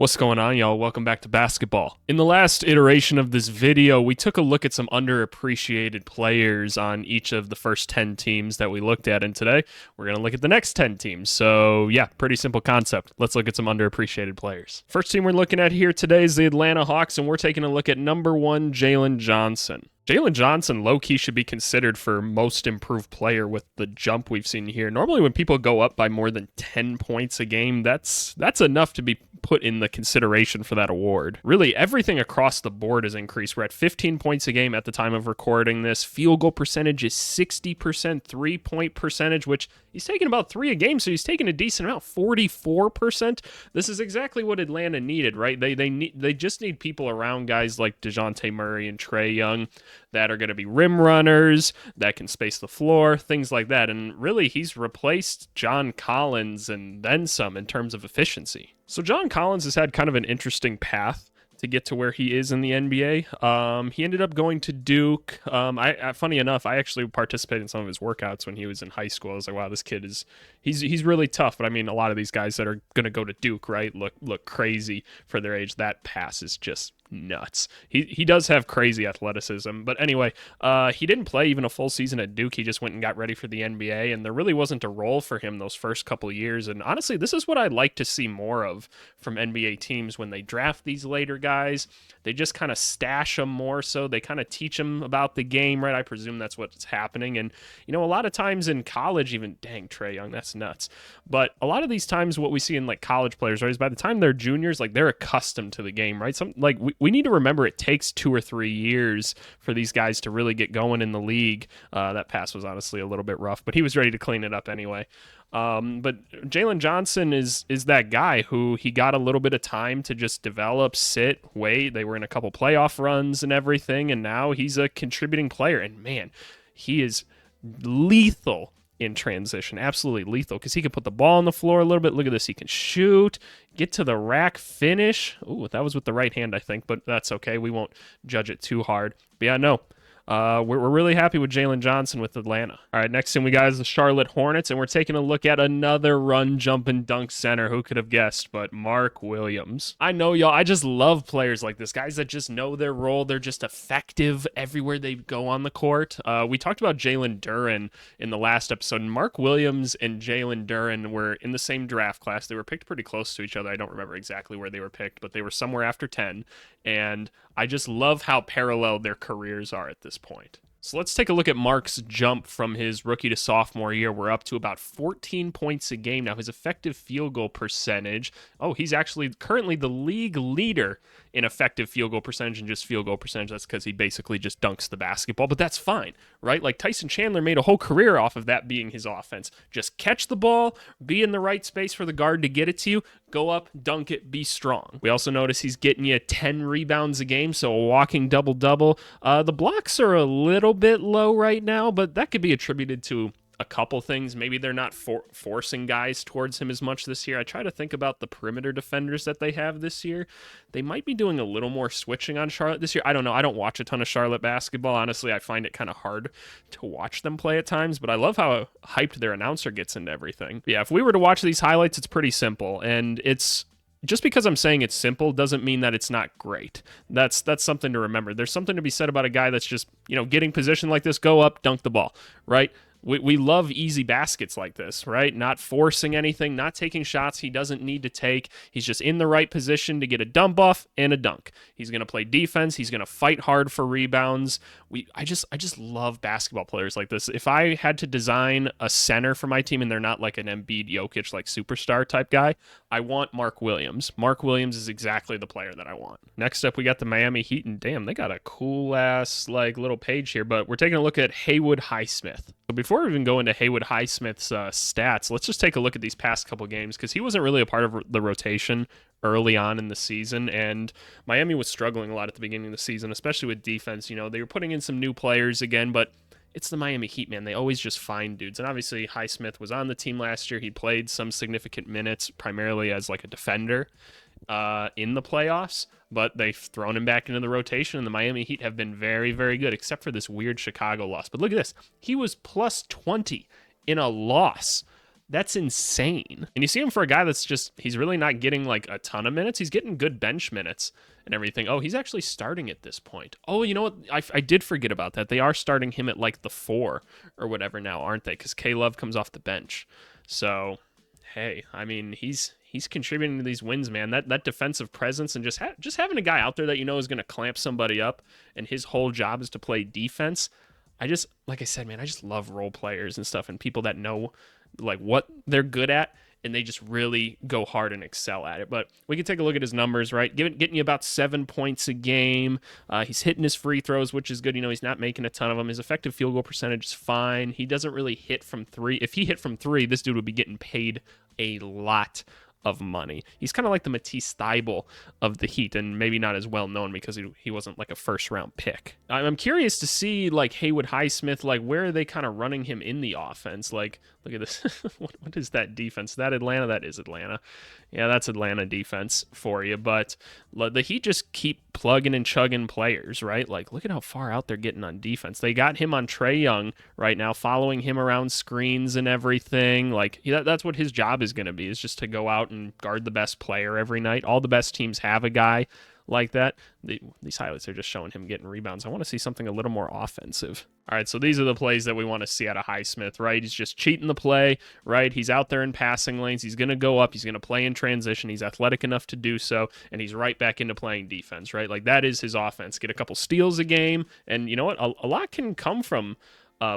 What's going on, y'all? Welcome back to basketball. In the last iteration of this video, we took a look at some underappreciated players on each of the first 10 teams that we looked at, and today we're going to look at the next 10 teams. So yeah, pretty simple concept. Let's look at some underappreciated players. First team we're looking at here today is the Atlanta Hawks, and we're taking a look at number 1, Jaylen Johnson. Jaylen Johnson, low-key, should be considered for most improved player with the jump we've seen here. Normally when people go up by more than 10 points a game, that's enough to be put in the consideration for that award. Really, everything across the board has increased. We're at 15 points a game at the time of recording this. Field goal percentage is 60%, three-point percentage, which he's taking about 3 a game, so he's taking a decent amount, 44%. This is exactly what Atlanta needed, right? They just need people around guys like DeJounte Murray and Trae Young that are going to be rim runners, that can space the floor, things like that. And really, he's replaced John Collins and then some in terms of efficiency. So John Collins has had kind of an interesting path to get to where he is in the NBA. He ended up going to Duke. Funny enough, I actually participated in some of his workouts when he was in high school. I was like, wow, this kid he's really tough. But I mean, a lot of these guys that are going to go to Duke, right, look crazy for their age. That pass is just nuts. He does have crazy athleticism, but anyway, he didn't play even a full season at Duke. He just went and got ready for the NBA, and there really wasn't a role for him those first couple of years. And honestly, this is what I'd like to see more of from NBA teams when they draft these later guys. They just kind of stash them more, so they kind of teach them about the game, right? I presume that's what's happening. And a lot of times in college, even Trae Young, that's nuts. But a lot of these times, what we see in like college players, right, is by the time they're juniors, like they're accustomed to the game, right? We need to remember it takes 2 or 3 years for these guys to really get going in the league. That pass was honestly a little bit rough, but he was ready to clean it up anyway. But Jaylen Johnson is that guy who he got a little bit of time to just develop, sit, wait. They were in a couple playoff runs and everything, and now he's a contributing player. And man, he is lethal in transition, absolutely lethal, because he can put the ball on the floor a little bit. Look at this, he can shoot, get to the rack, finish. Ooh, that was with the right hand, I think, but that's okay. We won't judge it too hard. But yeah, no. We're really happy with Jaylen Johnson with Atlanta. All right, next thing we got is the Charlotte Hornets, and we're taking a look at another run, jump, and dunk center. Who could have guessed? But Mark Williams. I know, y'all, I just love players like this. Guys that just know their role. They're just effective everywhere they go on the court. We talked about Jalen Duren in the last episode, and Mark Williams and Jalen Duren were in the same draft class. They were picked pretty close to each other. I don't remember exactly where they were picked, but they were somewhere after 10, and I just love how parallel their careers are at this point. So let's take a look at Mark's jump from his rookie to sophomore year. We're up to about 14 points a game now. His effective field goal percentage, he's actually currently the league leader in effective field goal percentage and just field goal percentage. That's because he basically just dunks the basketball, but that's fine, right? Like Tyson Chandler made a whole career off of that being his offense. Just catch the ball, be in the right space for the guard to get it to you, go up, dunk it, be strong. We also notice he's getting you 10 rebounds a game, so a walking double-double. The blocks are a little bit low right now, but that could be attributed to a couple things. Maybe they're not forcing guys towards him as much this year. I try to think about the perimeter defenders that they have this year. They might be doing a little more switching on Charlotte this year. I don't know. I don't watch a ton of Charlotte basketball. Honestly, I find it kind of hard to watch them play at times, but I love how hyped their announcer gets into everything. Yeah, if we were to watch these highlights, it's pretty simple, and it's just because I'm saying it's simple doesn't mean that it's not great. That's something to remember. There's something to be said about a guy that's just, getting position like this, go up, dunk the ball, right? We love easy baskets like this, right? Not forcing anything, not taking shots he doesn't need to take. He's just in the right position to get a dump off and a dunk. He's going to play defense. He's going to fight hard for rebounds. I just love basketball players like this. If I had to design a center for my team and they're not like an Embiid, Jokic, like superstar type guy, I want Mark Williams. Mark Williams is exactly the player that I want. Next up, we got the Miami Heat, and damn, they got a cool ass like little page here, but we're taking a look at Haywood Smith. So before we even go into Haywood Highsmith's stats, let's just take a look at these past couple games because he wasn't really a part of the rotation early on in the season, and Miami was struggling a lot at the beginning of the season, especially with defense. They were putting in some new players again, but it's the Miami Heat, man. They always just find dudes. And obviously, Highsmith was on the team last year. He played some significant minutes, primarily as like a defender in the playoffs, but they've thrown him back into the rotation, and the Miami Heat have been very, very good, except for this weird Chicago loss. But look at this. He was plus 20 in a loss That's insane. And you see him for a guy that's just, he's really not getting like a ton of minutes. He's getting good bench minutes and everything. Oh, he's actually starting at this point. Oh, you know what? I did forget about that. They are starting him at like the 4 or whatever now, aren't they? Because K-Love comes off the bench. So, hey, I mean, he's contributing to these wins, man. That defensive presence and just having a guy out there that you know is going to clamp somebody up and his whole job is to play defense. Like I said, man, I just love role players and stuff and people that know like what they're good at and they just really go hard and excel at it. But we can take a look at his numbers, right? Getting you about 7 points a game. He's hitting his free throws, which is good. You know, he's not making a ton of them. His effective field goal percentage is fine. He doesn't really hit from 3. If he hit from 3, this dude would be getting paid a lot of money. He's kind of like the Matisse Thybulle of the Heat, and maybe not as well known because he wasn't like a first round pick. I'm curious to see like Haywood Highsmith, like where are they kind of running him in the offense? Like, look at this. What is that defense? That is Atlanta. Yeah, that's Atlanta defense for you. But the Heat just keep plugging and chugging players, right? Like, look at how far out they're getting on defense. They got him on Trae Young right now, following him around screens and everything. Like, that's what his job is going to be, is just to go out and guard the best player every night. All the best teams have a guy like that. These highlights are just showing him getting rebounds. I want to see something a little more offensive. All right, so these are the plays that we want to see out of Highsmith, right? He's just cheating the play, right? He's out there in passing lanes. He's going to go up. He's going to play in transition. He's athletic enough to do so, and he's right back into playing defense, right? Like, that is his offense. Get a couple steals a game, and you know what? A lot can come from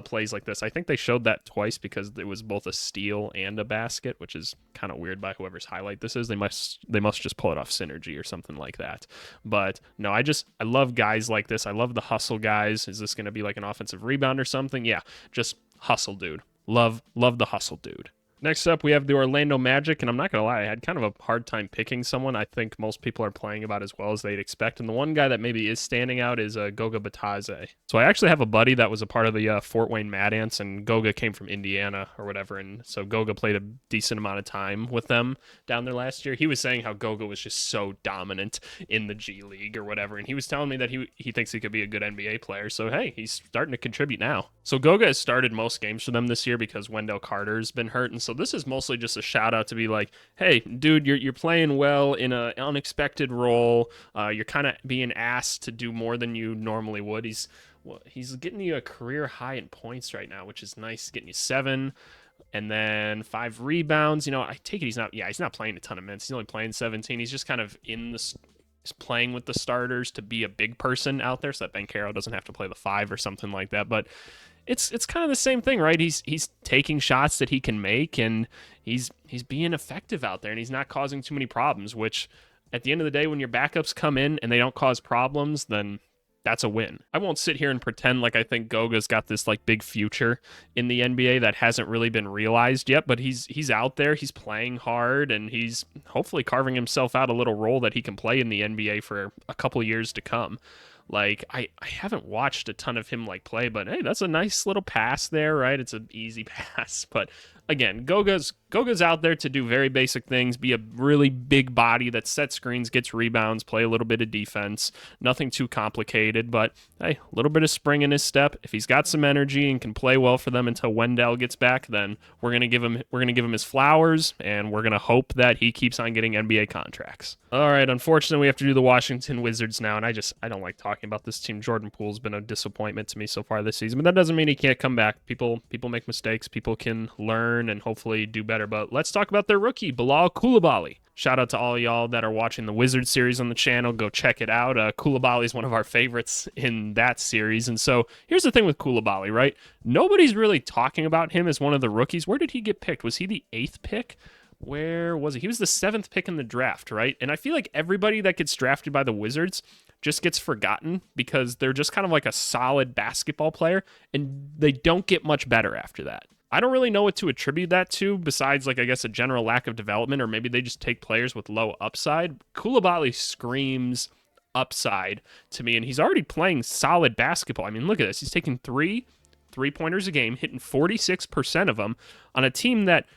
plays like this. I think they showed that twice because it was both a steal and a basket, which is kind of weird by whoever's highlight this is. They must just pull it off Synergy or something like that. But no, I love guys like this. I love the hustle guys. Is this going to be like an offensive rebound or something? Yeah, just hustle, dude. Love the hustle, dude. Next up, we have the Orlando Magic, and I'm not going to lie, I had kind of a hard time picking someone I think most people are playing about as well as they'd expect, and the one guy that maybe is standing out is Goga Bitadze. So I actually have a buddy that was a part of the Fort Wayne Mad Ants, and Goga came from Indiana or whatever, and so Goga played a decent amount of time with them down there last year. He was saying how Goga was just so dominant in the G League or whatever, and he was telling me that he thinks he could be a good NBA player, so hey, he's starting to contribute now. So Goga has started most games for them this year because Wendell Carter's been hurt, and so this is mostly just a shout out to be like, hey, dude, you're playing well in an unexpected role. You're kind of being asked to do more than you normally would. He's getting you a career high in points right now, which is nice. Getting you 7 and then 5 rebounds. You know, I take it he's not playing a ton of minutes. He's only playing 17. He's just kind of he's playing with the starters to be a big person out there so that Banchero doesn't have to play the 5 or something like that. But it's kind of the same thing, right? He's taking shots that he can make, and he's being effective out there, and he's not causing too many problems, which at the end of the day, when your backups come in and they don't cause problems, then that's a win. I won't sit here and pretend like I think Goga's got this like big future in the NBA that hasn't really been realized yet, but he's out there, he's playing hard, and he's hopefully carving himself out a little role that he can play in the NBA for a couple years to come. Like, I haven't watched a ton of him like play, but hey, that's a nice little pass there, right? It's an easy pass, but again, Goga's out there to do very basic things, be a really big body that sets screens, gets rebounds, play a little bit of defense. Nothing too complicated, but hey, a little bit of spring in his step. If he's got some energy and can play well for them until Wendell gets back, then we're gonna give him his flowers, and we're gonna hope that he keeps on getting NBA contracts. All right, unfortunately, we have to do the Washington Wizards now, and I don't like talking about this team. Jordan Poole's been a disappointment to me so far this season, but that doesn't mean he can't come back. People make mistakes. People can learn and hopefully do better. But let's talk about their rookie, Bilal Coulibaly. Shout out to all y'all that are watching the Wizard series on the channel. Go check it out. Coulibaly is one of our favorites in that series. And so here's the thing with Coulibaly, right? Nobody's really talking about him as one of the rookies. Where did he get picked? Was he the 8th pick? Where was he? He was the 7th pick in the draft, right? And I feel like everybody that gets drafted by the Wizards just gets forgotten because they're just kind of like a solid basketball player, and they don't get much better after that. I don't really know what to attribute that to besides, like, I guess a general lack of development, or maybe they just take players with low upside. Coulibaly screams upside to me, and he's already playing solid basketball. I mean, look at this. He's taking 3-pointers a game, hitting 46% of them on a team that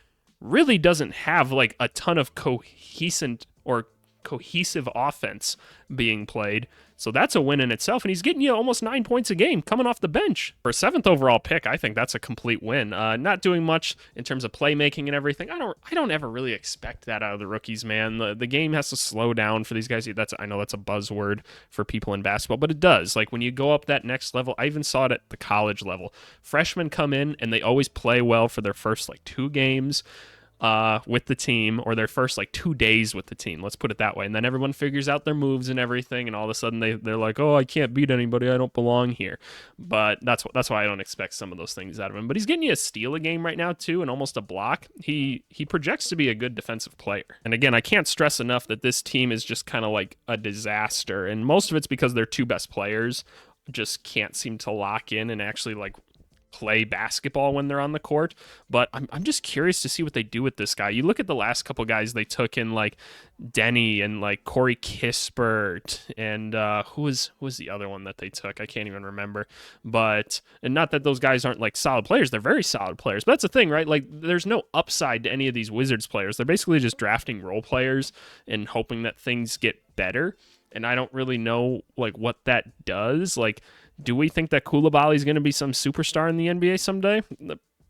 really doesn't have like a ton of cohesive or cohesive offense being played. So that's a win in itself, and he's getting you almost 9 points a game coming off the bench. For a 7th overall pick, I think that's a complete win. Not doing much in terms of playmaking and everything. I don't ever really expect that out of the rookies, man. The game has to slow down for these guys. I know that's a buzzword for people in basketball, but it does. Like when you go up that next level, I even saw it at the college level. Freshmen come in and they always play well for their first like 2 games with the team, or their first like 2 days with the team, let's put it that way, and then everyone figures out their moves and everything, and all of a sudden they're like, oh, I can't beat anybody, I don't belong here. But that's why I don't expect some of those things out of him. But he's getting you a steal a game right now too, and almost a block. He projects to be a good defensive player. And again, I can't stress enough that this team is just kind of like a disaster, and most of it's because their 2 best players just can't seem to lock in and actually like play basketball when they're on the court. But I'm just curious to see what they do with this guy. You look at the last couple guys they took in, like Denny and like Corey Kispert, and who was the other one that they took? I can't even remember. But, and not that those guys aren't like solid players, they're very solid players. But that's the thing, right? Like there's no upside to any of these Wizards players. They're basically just drafting role players and hoping that things get better. And I don't really know like what that does. Like, do we think that Koulibaly is going to be some superstar in the NBA someday?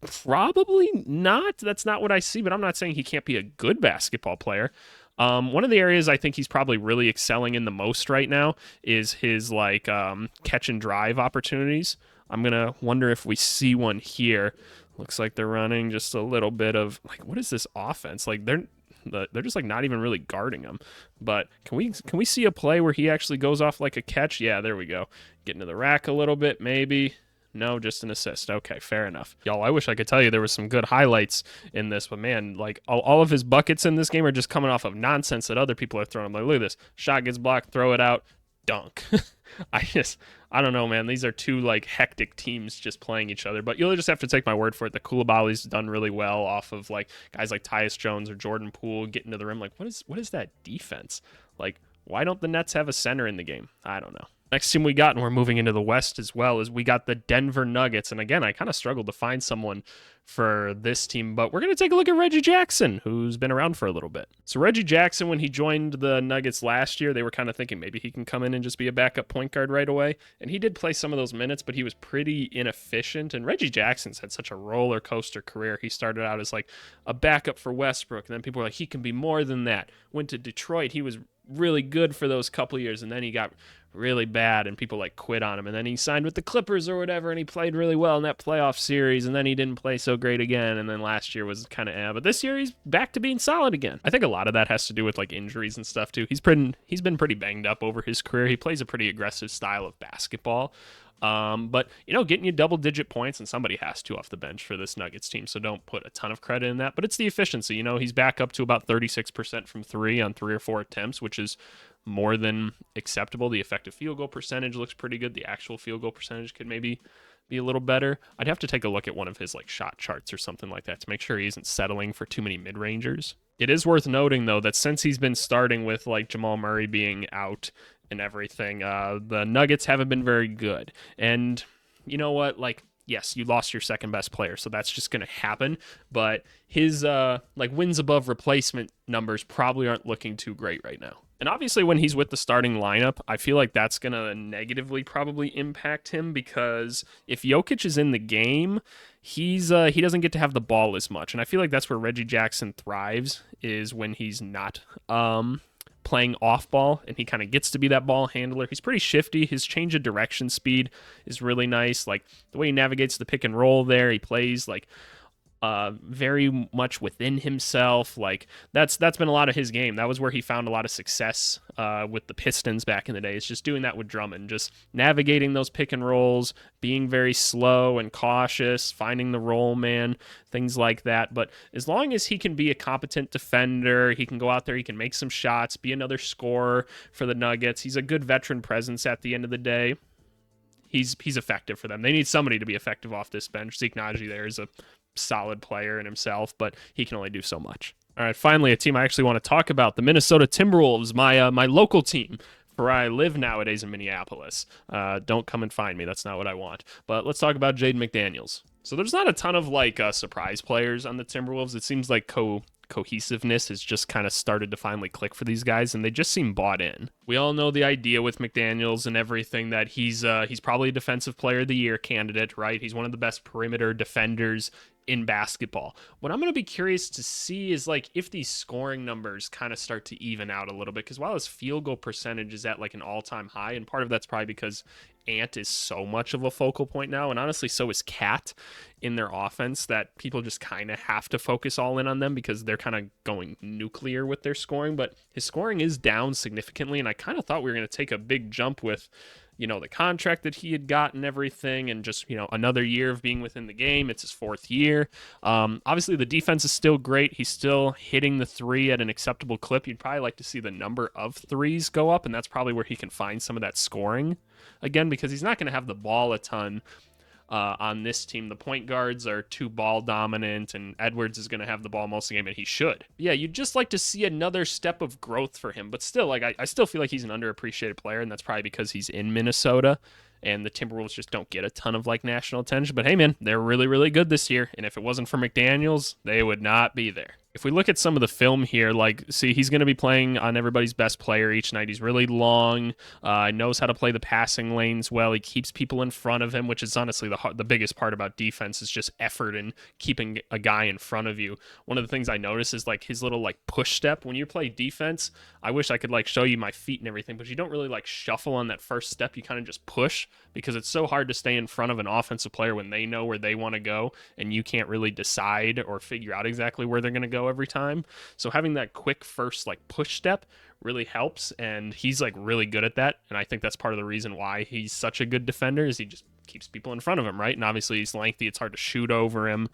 Probably not. That's not what I see, but I'm not saying he can't be a good basketball player. One of the areas I think he's probably really excelling in the most right now is his like catch and drive opportunities. I'm going to wonder if we see one here. Looks like they're running just a little bit of like, what is this offense? Like they're just like not even really guarding him. But can we see a play where he actually goes off like a catch? Yeah, there we go. Getting to the rack a little bit, maybe. No, just an assist. Okay, fair enough. Y'all, I wish I could tell you there was some good highlights in this, but man, like all of his buckets in this game are just coming off of nonsense that other people are throwing. Like, look at this. Shot gets blocked, throw it out, dunk. I don't know, man. These are 2 like hectic teams just playing each other, but you'll just have to take my word for it. The Koulibaly's done really well off of like guys like Tyus Jones or Jordan Poole getting to the rim. Like, what is that defense? Like, why don't the Nets have a center in the game? I don't know. Next team we got, and we're moving into the West as well, is we got the Denver Nuggets. And again, I kind of struggled to find someone for this team, but we're going to take a look at Reggie Jackson, who's been around for a little bit. So Reggie Jackson, when he joined the Nuggets last year, they were kind of thinking maybe he can come in and just be a backup point guard right away. And he did play some of those minutes, but he was pretty inefficient. And Reggie Jackson's had such a roller coaster career. He started out as like a backup for Westbrook, and then people were like, he can be more than that. Went to Detroit. He was really good for those couple years, and then he got really bad and people like quit on him, and then he signed with the Clippers or whatever, and he played really well in that playoff series, and then he didn't play so great again, and then last year was kind of but this year he's back to being solid again. I think a lot of that has to do with like injuries and stuff too. He's been pretty banged up over his career. He plays a pretty aggressive style of basketball. But getting you double-digit points, and somebody has to off the bench for this Nuggets team, so don't put a ton of credit in that. But it's the efficiency. He's back up to about 36% from 3 on 3 or 4 attempts, which is more than acceptable. The effective field goal percentage looks pretty good. The actual field goal percentage could maybe be a little better. I'd have to take a look at one of his like shot charts or something like that to make sure he isn't settling for too many mid-rangers. It is worth noting, though, that since he's been starting with like Jamal Murray being out and everything, the Nuggets haven't been very good. And you know what? Like, yes, you lost your second best player, so that's just going to happen. But his wins above replacement numbers probably aren't looking too great right now. And obviously when he's with the starting lineup, I feel like that's going to negatively probably impact him, because if Jokic is in the game, he doesn't get to have the ball as much. And I feel like that's where Reggie Jackson thrives, is when he's not playing off ball and he kind of gets to be that ball handler. He's pretty shifty. His change of direction speed is really nice. Like the way he navigates the pick and roll there, he plays like very much within himself. Like that's been a lot of his game. That was where he found a lot of success with the Pistons back in the day. It's just doing that with Drummond, just navigating those pick and rolls, being very slow and cautious, finding the roll man, things like that. But as long as he can be a competent defender, he can go out there, he can make some shots, be another scorer for the Nuggets. He's a good veteran presence at the end of the day. He's effective for them. They need somebody to be effective off this bench. Zeke Naji there is a solid player in himself, but he can only do so much. All right, finally, a team I actually want to talk about, the Minnesota Timberwolves, my local team, for where I live nowadays in Minneapolis. Don't come and find me. That's not what I want. But let's talk about Jaden McDaniels. So there's not a ton of like surprise players on the Timberwolves. It seems like cohesiveness has just kind of started to finally click for these guys, and they just seem bought in. We all know the idea with McDaniels and everything that he's probably a defensive player of the year candidate, right? He's one of the best perimeter defenders in basketball. What I'm going to be curious to see is like if these scoring numbers kind of start to even out a little bit, because while his field goal percentage is at like an all-time high, and part of that's probably because Ant is so much of a focal point now, and honestly so is Cat in their offense, that people just kind of have to focus all in on them because they're kind of going nuclear with their scoring. But his scoring is down significantly, and I kind of thought we were going to take a big jump with the contract that he had gotten, everything, and just, another year of being within the game. It's his 4th year. Obviously, the defense is still great. He's still hitting the three at an acceptable clip. You'd probably like to see the number of threes go up, and that's probably where he can find some of that scoring again, because he's not going to have the ball a ton. On this team, the point guards are too ball dominant, and Edwards is going to have the ball most of the game, and he should. Yeah, you'd just like to see another step of growth for him, but still, like I still feel like he's an underappreciated player, and that's probably because he's in Minnesota, and the Timberwolves just don't get a ton of like national attention. But hey, man, they're really, really good this year, and if it wasn't for McDaniels, they would not be there. If we look at some of the film here, like, see, he's going to be playing on everybody's best player each night. He's really long, knows how to play the passing lanes well. He keeps people in front of him, which is honestly the biggest part about defense is just effort and keeping a guy in front of you. One of the things I notice is like his little like push step. When you play defense, I wish I could like show you my feet and everything, but you don't really like shuffle on that first step. You kind of just push, because it's so hard to stay in front of an offensive player when they know where they want to go and you can't really decide or figure out exactly where they're going to go every time. So having that quick first like push step really helps, and he's like really good at that, and I think that's part of the reason why he's such a good defender, is he just keeps people in front of him, right? And obviously he's lengthy, it's hard to shoot over him,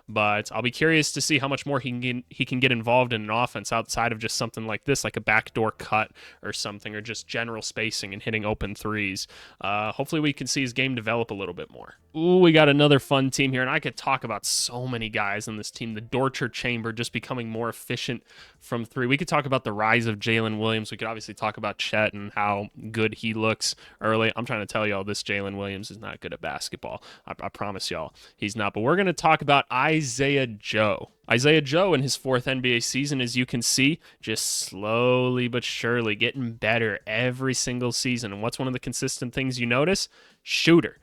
but I'll be curious to see how much more he can get involved in an offense outside of just something like this, like a backdoor cut or something, or just general spacing and hitting open threes. Hopefully we can see his game develop a little bit more. Ooh, we got another fun team here, and I could talk about so many guys on this team. The Dorcher Chamber just becoming more efficient from three. We could talk about the rise of Jalen Williams. We could obviously talk about Chet and how good he looks early. I'm trying to tell y'all, this Jalen Williams is not good at basketball. I promise y'all he's not. But we're going to talk about Isaiah Joe. Isaiah Joe in his 4th NBA season, as you can see, just slowly but surely getting better every single season. And what's one of the consistent things you notice? Shooter.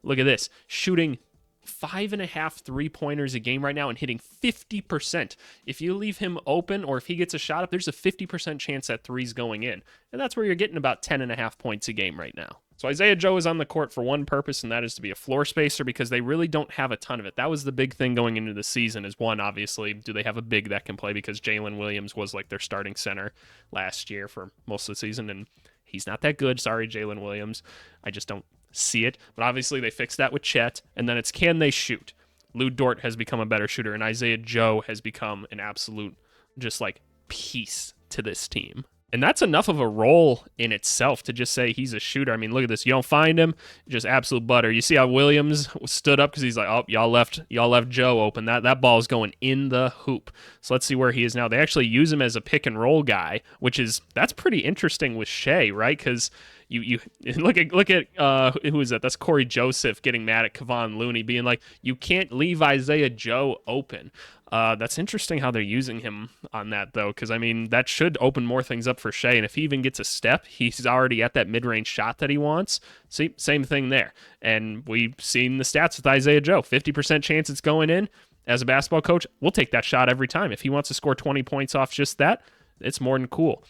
Look at this. Shooting 5.5 3-pointers a game right now and hitting 50%. If you leave him open or if he gets a shot up, there's a 50% chance that three's going in. And that's where you're getting about 10.5 points a game right now. So Isaiah Joe is on the court for one purpose, and that is to be a floor spacer, because they really don't have a ton of it. That was the big thing going into the season, is one, obviously, do they have a big that can play, because Jaylen Williams was like their starting center last year for most of the season, and he's not that good. Sorry, Jaylen Williams. I just don't see it. But obviously they fixed that with Chet, and then it's can they shoot? Lou Dort has become a better shooter, and Isaiah Joe has become an absolute just like piece to this team. And that's enough of a role in itself to just say he's a shooter. I mean, look at this. You don't find him, just absolute butter. You see how Williams stood up because he's like, oh, y'all left Joe open. That ball is going in the hoop. So let's see where he is now. They actually use him as a pick and roll guy, that's pretty interesting with Shea, right? Because you look at who is that? That's Corey Joseph getting mad at Kevon Looney, being like, you can't leave Isaiah Joe open. That's interesting how they're using him on that, though, because, I mean, that should open more things up for Shea, and if he even gets a step, he's already at that mid-range shot that he wants. See, same thing there. And we've seen the stats with Isaiah Joe. 50% chance it's going in. As a basketball coach, we'll take that shot every time. If he wants to score 20 points off just that, it's more than cool.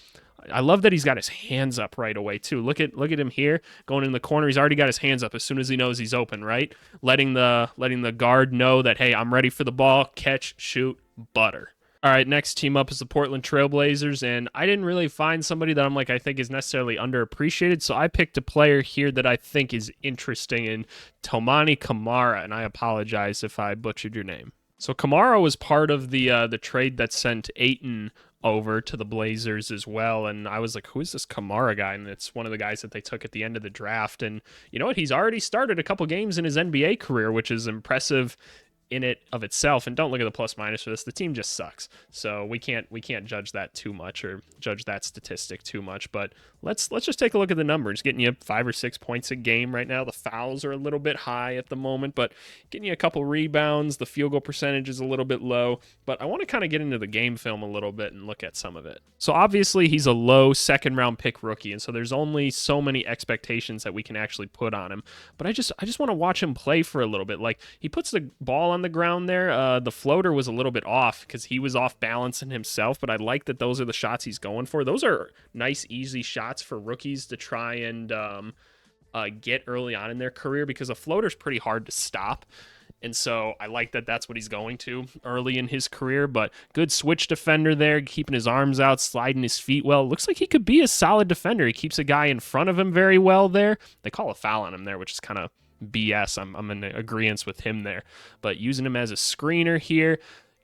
I love that he's got his hands up right away, too. Look at him here going in the corner. He's already got his hands up as soon as he knows he's open, right? Letting the guard know that, hey, I'm ready for the ball. Catch, shoot, butter. All right, next team up is the Portland Trailblazers, and I didn't really find somebody that I think is necessarily underappreciated, so I picked a player here that I think is interesting in Tomani Kamara, and I apologize if I butchered your name. So Kamara was part of the trade that sent Ayton over to the Blazers as well, and I was like, who is this Kamara guy? And it's one of the guys that they took at the end of the draft, and you know what? He's already started a couple games in his NBA career, which is impressive in it of itself, and don't look at the plus minus for this, the team just sucks. So we can't judge that too much or judge that statistic too much. But let's just take a look at the numbers. Getting you 5 or 6 points a game right now. The fouls are a little bit high at the moment, but getting you a couple rebounds. The field goal percentage is a little bit low, but I want to kind of get into the game film a little bit and look at some of it. So obviously he's a low second round pick rookie, and so there's only so many expectations that we can actually put on him. But I just want to watch him play for a little bit. Like, he puts the ball on the ground there. The floater was a little bit off because he was off balancing himself, but I like that those are the shots he's going for. Those are nice, easy shots for rookies to try and get early on in their career, because a floater's pretty hard to stop. And so I like that that's what he's going to early in his career. But good switch defender there, keeping his arms out, sliding his feet well. Looks like he could be a solid defender. He keeps a guy in front of him very well there. They call a foul on him there, which is kind of BS. I'm in agreement with him there. But using him as a screener here,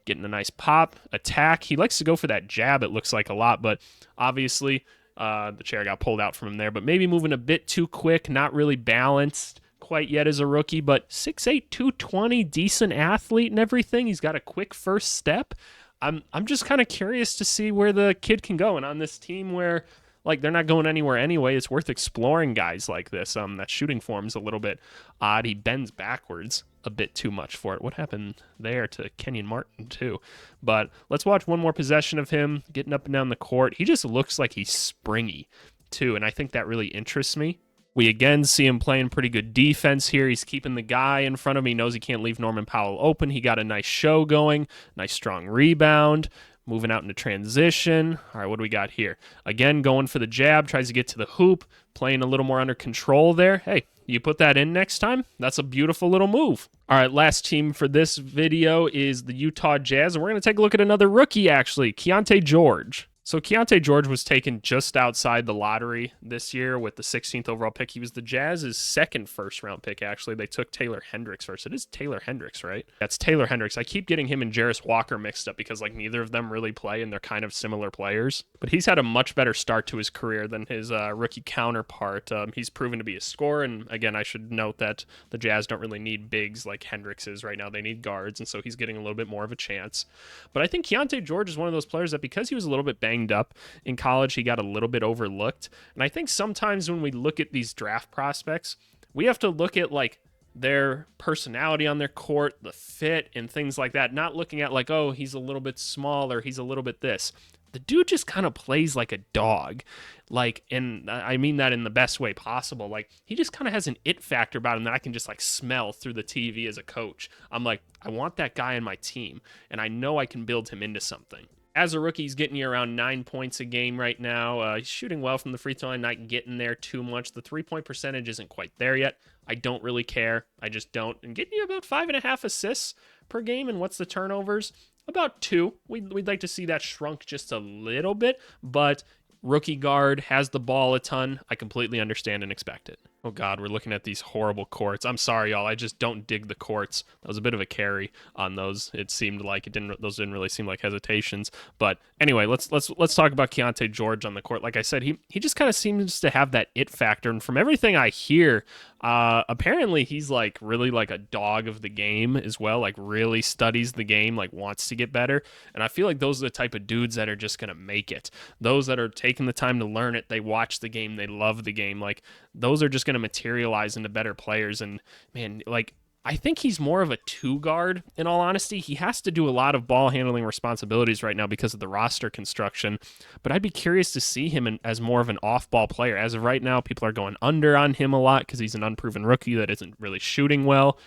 getting a nice pop, attack. He likes to go for that jab, it looks like, a lot. But obviously the chair got pulled out from him there. But maybe moving a bit too quick, not really balanced quite yet as a rookie, but 6'8", 220, decent athlete and everything. He's got a quick first step. I'm just kind of curious to see where the kid can go. And on this team where, like, they're not going anywhere anyway, it's worth exploring guys like this. That shooting form's a little bit odd. He bends backwards a bit too much for it. What happened there to Kenyon Martin too? But let's watch one more possession of him getting up and down the court. He just looks like he's springy too, and I think that really interests me. We again see him playing pretty good defense here. He's keeping the guy in front of him. He knows he can't leave Norman Powell open. He got a nice show going, nice strong rebound, moving out into transition. All right, what do we got here? Again, going for the jab, tries to get to the hoop, playing a little more under control there. Hey, you put that in next time? That's a beautiful little move. All right, last team for this video is the Utah Jazz, and we're going to take a look at another rookie, actually, Keon George. So Keon George was taken just outside the lottery this year with the 16th overall pick. He was the Jazz's second first-round pick, actually. They took Taylor Hendricks first. It is Taylor Hendricks, right? That's Taylor Hendricks. I keep getting him and Jarris Walker mixed up because, like, neither of them really play, and they're kind of similar players. But he's had a much better start to his career than his rookie counterpart. He's proven to be a scorer, and again, I should note that the Jazz don't really need bigs like Hendricks is right now. They need guards, and so he's getting a little bit more of a chance. But I think Keon George is one of those players that, because he was a little bit banged up in college, he got a little bit overlooked. And I think sometimes when we look at these draft prospects, we have to look at, like, their personality on their court, the fit, and things like that. Not looking at, like, oh, he's a little bit small or he's a little bit this. The dude just kind of plays like a dog. Like, and I mean that in the best way possible. Like, he just kind of has an it factor about him that I can just, like, smell through the TV as a coach. I'm like, I want that guy on my team, and I know I can build him into something. As a rookie, he's getting you around 9 points a game right now. He's shooting well from the free throw line, not getting there too much. The three-point percentage isn't quite there yet. I don't really care. I just don't. And getting you about 5.5 assists per game. And what's the turnovers? About 2. We'd like to see that shrunk just a little bit, but rookie guard, has the ball a ton. I completely understand and expect it. Oh God, we're looking at these horrible courts. I'm sorry, y'all. I just don't dig the courts. That was a bit of a carry on those. It seemed like those didn't really seem like hesitations. But anyway, let's talk about Keon George on the court. Like I said, he just kind of seems to have that it factor. And from everything I hear, apparently he's like really like a dog of the game as well. Like really studies the game, like wants to get better. And I feel like those are the type of dudes that are just gonna make it. Those that are taking the time to learn it, they watch the game, they love the game. Like those are just going to materialize into better players. And man, like, I think he's more of a 2 guard, in all honesty. He has to do a lot of ball handling responsibilities right now because of the roster construction, but I'd be curious to see him as more of an off-ball player. As of right now, people are going under on him a lot because he's an unproven rookie that isn't really shooting well.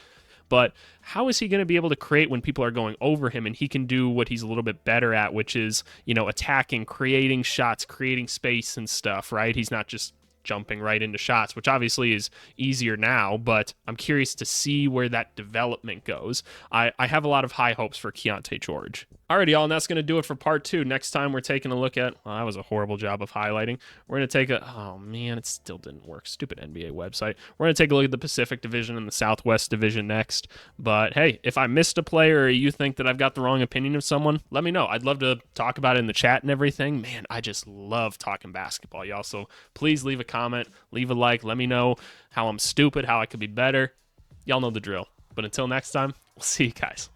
But how is he going to be able to create when people are going over him and he can do what he's a little bit better at, which is, you know, attacking, creating shots, creating space and stuff, right? He's not just jumping right into shots, which obviously is easier now, but I'm curious to see where that development goes. I have a lot of high hopes for Keon George. Alrighty, y'all, and that's going to do it for part 2. Next time we're taking a look at, well, that was a horrible job of highlighting. We're going to take oh man, it still didn't work. Stupid NBA website. We're going to take a look at the Pacific Division and the Southwest Division next. But hey, if I missed a player or you think that I've got the wrong opinion of someone, let me know. I'd love to talk about it in the chat and everything. Man, I just love talking basketball, y'all. So please leave a comment, leave a like, let me know how I'm stupid, how I could be better. Y'all know the drill. But until next time, We'll see you guys.